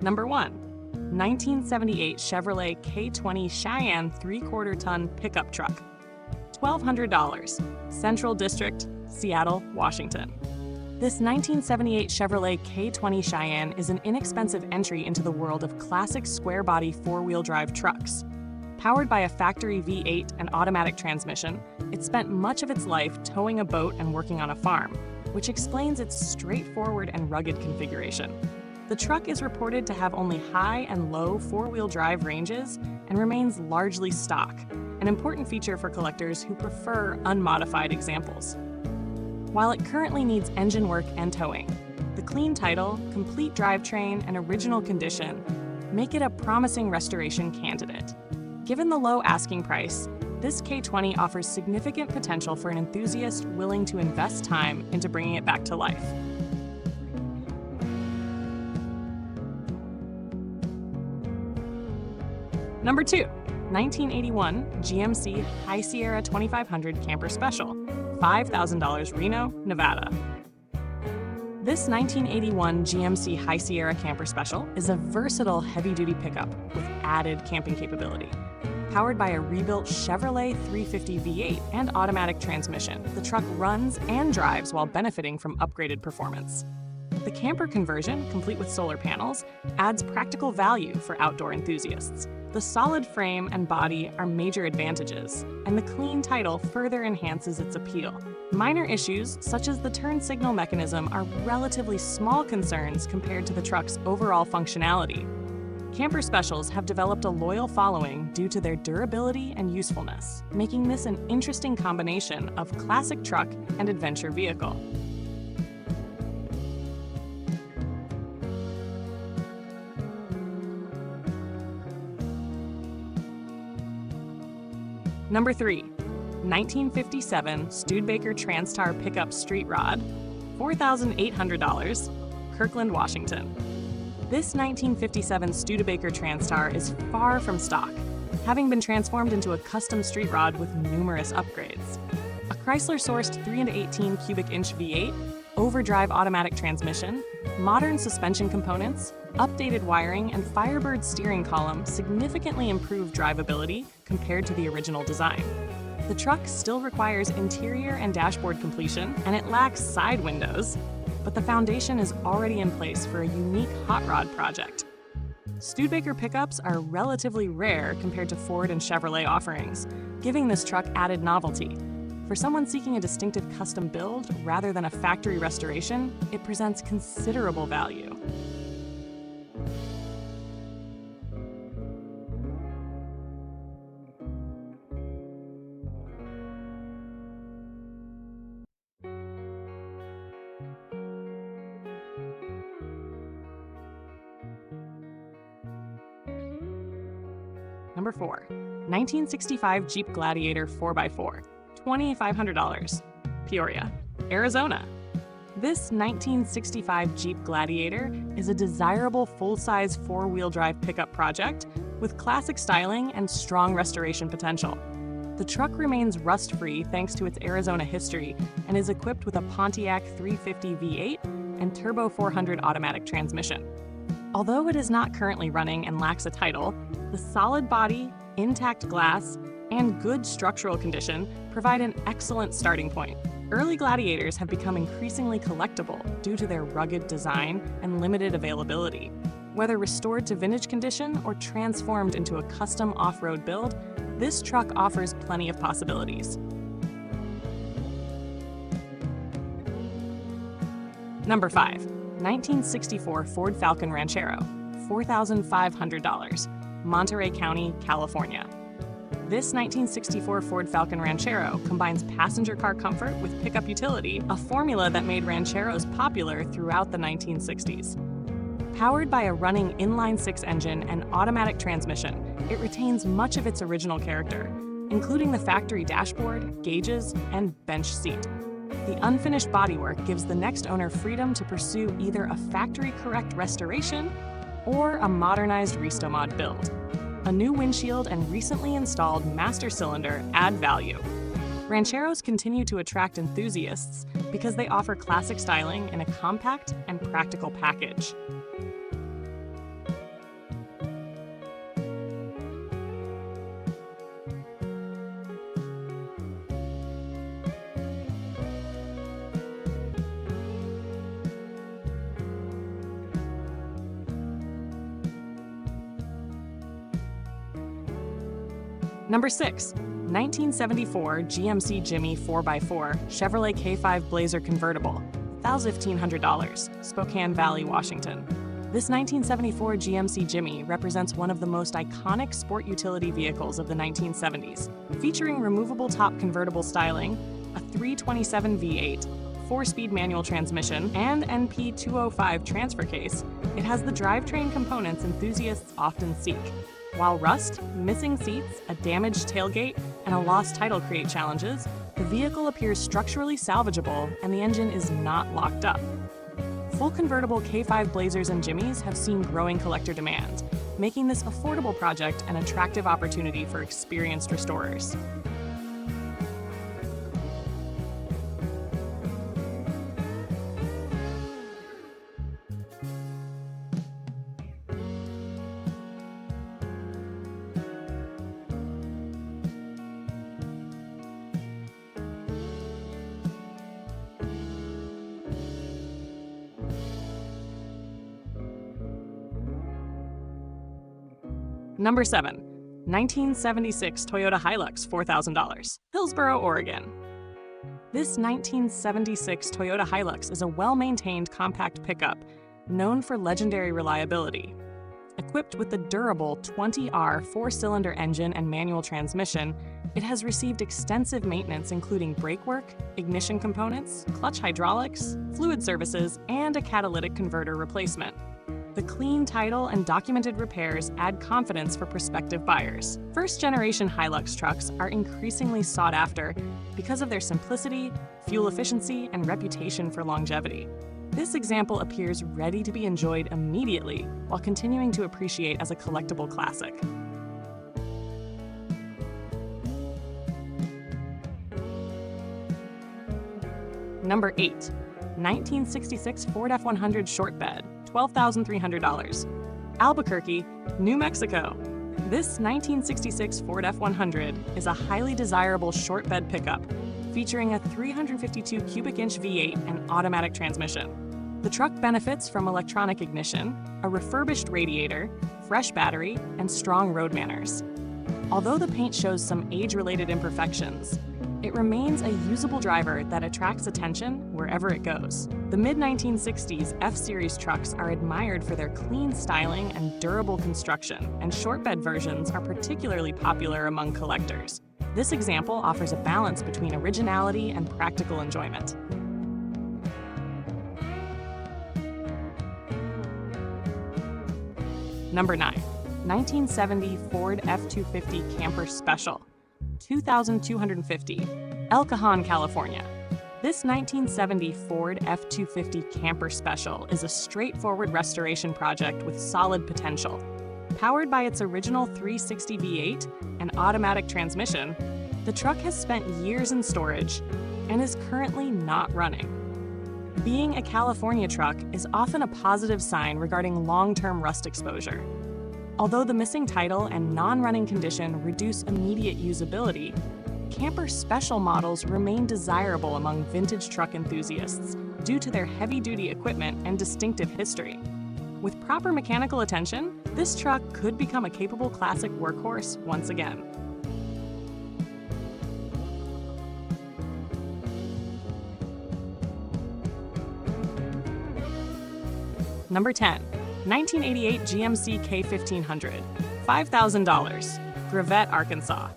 Number 1. 1978 Chevrolet K20 Cheyenne 3/4 ton pickup truck. $1,200, Central District, Seattle, Washington. This 1978 Chevrolet K20 Cheyenne is an inexpensive entry into the world of classic square-body four-wheel drive trucks. Powered by a factory V8 and automatic transmission, it spent much of its life towing a boat and working on a farm, which explains its straightforward and rugged configuration. The truck is reported to have only high and low four-wheel drive ranges and remains largely stock, an important feature for collectors who prefer unmodified examples. While it currently needs engine work and towing, the clean title, complete drivetrain, and original condition make it a promising restoration candidate. Given the low asking price, this K20 offers significant potential for an enthusiast willing to invest time into bringing it back to life. Number 2. 1981 GMC High Sierra 2500 Camper Special, $5,000, Reno, Nevada. This 1981 GMC High Sierra Camper Special is a versatile heavy-duty pickup with added camping capability. Powered by a rebuilt Chevrolet 350 V8 and automatic transmission, the truck runs and drives while benefiting from upgraded performance. The camper conversion, complete with solar panels, adds practical value for outdoor enthusiasts. The solid frame and body are major advantages, and the clean title further enhances its appeal. Minor issues, such as the turn signal mechanism, are relatively small concerns compared to the truck's overall functionality. Camper Specials have developed a loyal following due to their durability and usefulness, making this an interesting combination of classic truck and adventure vehicle. Number 3. 1957 Studebaker Transtar Pickup Street Rod, $4,800, Kirkland, Washington. This 1957 Studebaker Transtar is far from stock, having been transformed into a custom street rod with numerous upgrades. A Chrysler-sourced 3-18 cubic inch V8, overdrive automatic transmission, modern suspension components, updated wiring, and Firebird steering column significantly improve drivability compared to the original design. The truck still requires interior and dashboard completion, and it lacks side windows, but the foundation is already in place for a unique hot rod project. Studebaker pickups are relatively rare compared to Ford and Chevrolet offerings, giving this truck added novelty. For someone seeking a distinctive custom build rather than a factory restoration, it presents considerable value. Number 4. 1965 Jeep Gladiator 4x4, $2,500, Peoria, Arizona. This 1965 Jeep Gladiator is a desirable full-size four-wheel drive pickup project with classic styling and strong restoration potential. The truck remains rust-free thanks to its Arizona history and is equipped with a Pontiac 350 V8 and Turbo 400 automatic transmission. Although it is not currently running and lacks a title, the solid body, intact glass, and good structural condition provide an excellent starting point. Early Gladiators have become increasingly collectible due to their rugged design and limited availability. Whether restored to vintage condition or transformed into a custom off-road build, this truck offers plenty of possibilities. Number 5. 1964 Ford Falcon Ranchero, $4,500, Monterey County, California. This 1964 Ford Falcon Ranchero combines passenger car comfort with pickup utility, a formula that made Rancheros popular throughout the 1960s. Powered by a running inline-six engine and automatic transmission, it retains much of its original character, including the factory dashboard, gauges, and bench seat. The unfinished bodywork gives the next owner freedom to pursue either a factory-correct restoration or a modernized Restomod build. A new windshield and recently installed master cylinder add value. Rancheros continue to attract enthusiasts because they offer classic styling in a compact and practical package. Number 6. 1974 GMC Jimmy 4x4 Chevrolet K5 Blazer Convertible, $1,500, Spokane Valley, Washington. This 1974 GMC Jimmy represents one of the most iconic sport utility vehicles of the 1970s. Featuring removable top convertible styling, a 327 V8, 4-speed manual transmission, and NP205 transfer case, it has the drivetrain components enthusiasts often seek. While rust, missing seats, a damaged tailgate, and a lost title create challenges, the vehicle appears structurally salvageable and the engine is not locked up. Full convertible K5 Blazers and Jimmys have seen growing collector demand, making this affordable project an attractive opportunity for experienced restorers. Number 7. 1976 Toyota Hilux, $4,000, Hillsboro, Oregon. This 1976 Toyota Hilux is a well-maintained compact pickup known for legendary reliability. Equipped with the durable 20R 4-cylinder engine and manual transmission, it has received extensive maintenance including brake work, ignition components, clutch hydraulics, fluid services, and a catalytic converter replacement. The clean title and documented repairs add confidence for prospective buyers. First-generation Hilux trucks are increasingly sought after because of their simplicity, fuel efficiency, and reputation for longevity. This example appears ready to be enjoyed immediately while continuing to appreciate as a collectible classic. Number 8. 1966 Ford F150 short bed, $12,300, Albuquerque, New Mexico. This 1966 Ford F150 is a highly desirable short bed pickup featuring a 352 cubic inch V8 and automatic transmission. The truck benefits from electronic ignition, a refurbished radiator, fresh battery, and strong road manners. Although the paint shows some age-related imperfections, it remains a usable driver that attracts attention wherever it goes. The mid-1960s F-Series trucks are admired for their clean styling and durable construction, and short bed versions are particularly popular among collectors. This example offers a balance between originality and practical enjoyment. Number 9. 1970 Ford F350 Camper Special, $2,250, El Cajon, California. This 1970 Ford F350 Camper Special is a straightforward restoration project with solid potential. Powered by its original 360 V8 and automatic transmission, the truck has spent years in storage and is currently not running. Being a California truck is often a positive sign regarding long-term rust exposure. Although the missing title and non-running condition reduce immediate usability, Camper Special models remain desirable among vintage truck enthusiasts due to their heavy-duty equipment and distinctive history. With proper mechanical attention, this truck could become a capable classic workhorse once again. Number 10. 1988 GMC K1500, $5,000, Gravette, Arkansas.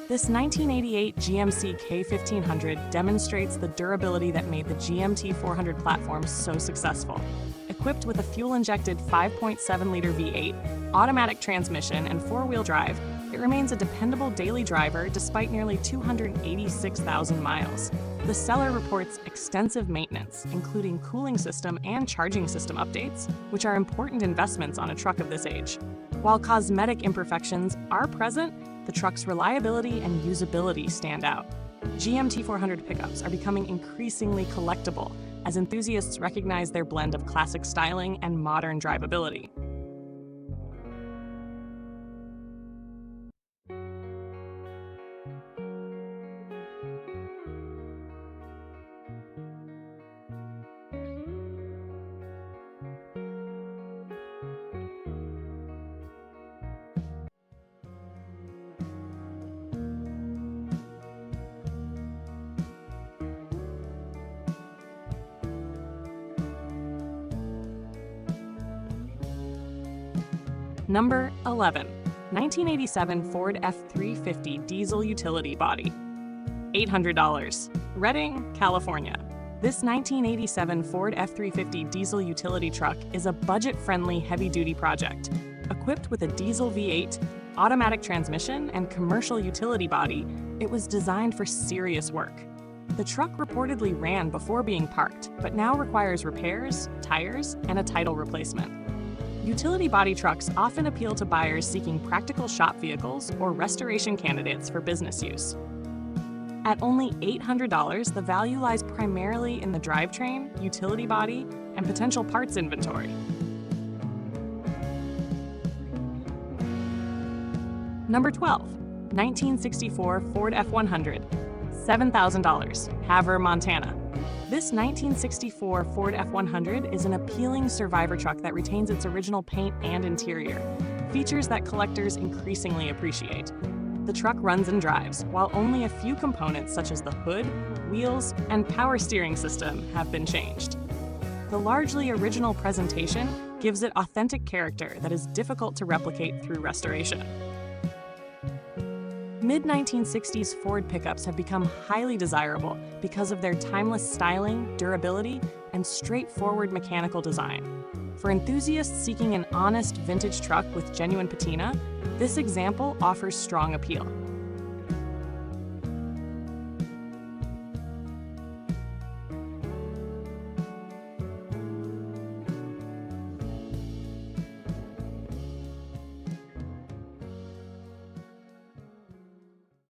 This 1988 GMC K1500 demonstrates the durability that made the GMT 400 platform so successful. Equipped with a fuel-injected 5.7-liter V8, automatic transmission, and four-wheel drive, it remains a dependable daily driver despite nearly 286,000 miles. The seller reports extensive maintenance, including cooling system and charging system updates, which are important investments on a truck of this age. While cosmetic imperfections are present, the truck's reliability and usability stand out. GMT 400 pickups are becoming increasingly collectible as enthusiasts recognize their blend of classic styling and modern drivability. Number 11. 1987 Ford F350 Diesel Utility Body. $800. Redding, California. This 1987 Ford F350 diesel utility truck is a budget-friendly heavy-duty project. Equipped with a diesel V8, automatic transmission, and commercial utility body, it was designed for serious work. The truck reportedly ran before being parked, but now requires repairs, tires, and a title replacement. Utility body trucks often appeal to buyers seeking practical shop vehicles or restoration candidates for business use. At only $800, the value lies primarily in the drivetrain, utility body, and potential parts inventory. Number 12. 1964 Ford F100. $7,000. Havre, Montana. This 1964 Ford F100 is an appealing survivor truck that retains its original paint and interior, features that collectors increasingly appreciate. The truck runs and drives, while only a few components such as the hood, wheels, and power steering system have been changed. The largely original presentation gives it authentic character that is difficult to replicate through restoration. Mid-1960s Ford pickups have become highly desirable because of their timeless styling, durability, and straightforward mechanical design. For enthusiasts seeking an honest vintage truck with genuine patina, this example offers strong appeal.